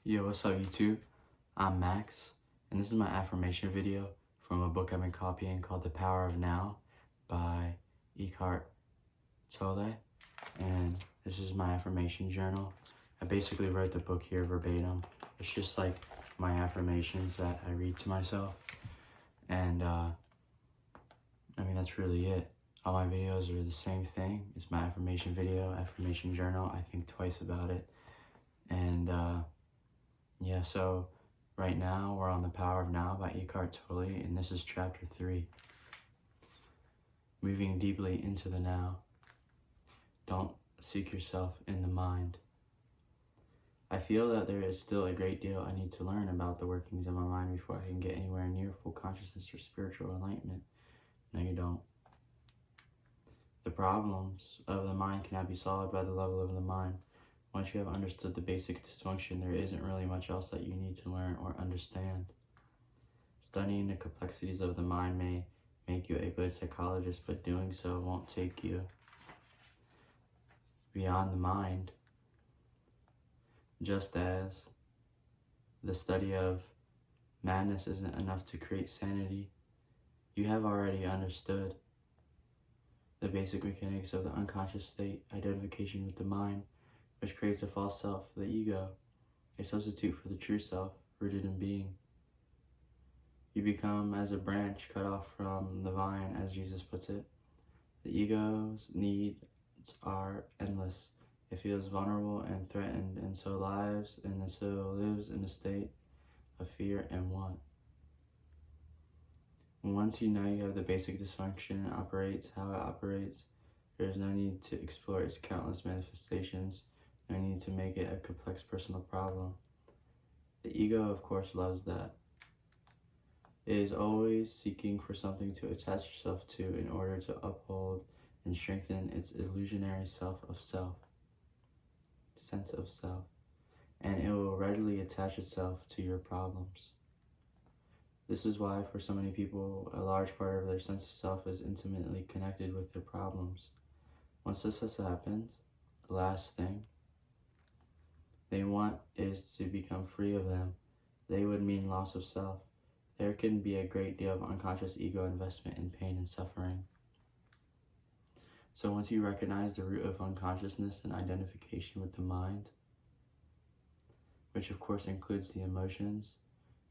Yo, what's up YouTube? I'm Max, and this is my affirmation video from a book I've been copying called The Power of Now by Eckhart Tolle, and this is my affirmation journal. I basically wrote the book here verbatim. It's just like my affirmations that I read to myself, and that's really it. All my videos are the same thing. It's my affirmation video, affirmation journal. I think twice about it, and yeah, so right now we're on The Power of Now by Eckhart Tolle, and this is chapter 3. Moving deeply into the now. Don't seek yourself in the mind. I feel that there is still a great deal I need to learn about the workings of my mind before I can get anywhere near full consciousness or spiritual enlightenment. No, you don't. The problems of the mind cannot be solved by the level of the mind. Once you have understood the basic dysfunction, there isn't really much else that you need to learn or understand. Studying the complexities of the mind may make you a good psychologist, but doing so won't take you beyond the mind. Just as the study of madness isn't enough to create sanity, you have already understood the basic mechanics of the unconscious state, identification with the mind, which creates a false self, the ego, a substitute for the true self, rooted in being. You become as a branch cut off from the vine, as Jesus puts it. The ego's needs are endless. It feels vulnerable and threatened, and so lives in a state of fear and want. Once you know you have the basic dysfunction, it operates how it operates, there is no need to explore its countless manifestations, no need to make it a complex personal problem. The ego, of course, loves that. It is always seeking for something to attach itself to in order to uphold and strengthen its illusionary sense of self, and it will readily attach itself to your problems. This is why, for so many people, a large part of their sense of self is intimately connected with their problems. Once this has happened, the last thing they want is to become free of them. They would mean loss of self. There can be a great deal of unconscious ego investment in pain and suffering. So once you recognize the root of unconsciousness and identification with the mind, which of course includes the emotions,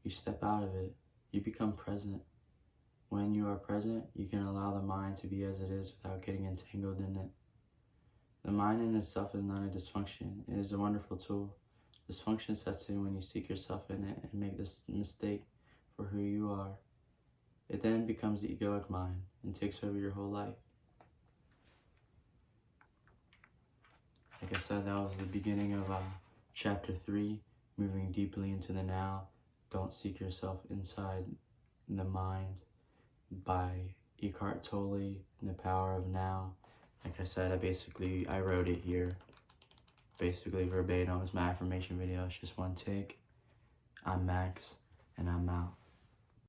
you step out of it. You become present. When you are present, you can allow the mind to be as it is without getting entangled in it. The mind in itself is not a dysfunction. It is a wonderful tool. Dysfunction sets in when you seek yourself in it and make this mistake for who you are. It then becomes the egoic mind and takes over your whole life. Like I said, that was the beginning of chapter 3, moving deeply into the now. Don't seek yourself inside the mind by Eckhart Tolle, The Power of Now. Like I said, I wrote it here, basically verbatim. It's my affirmation video. It's just one take. I'm Max, and I'm out.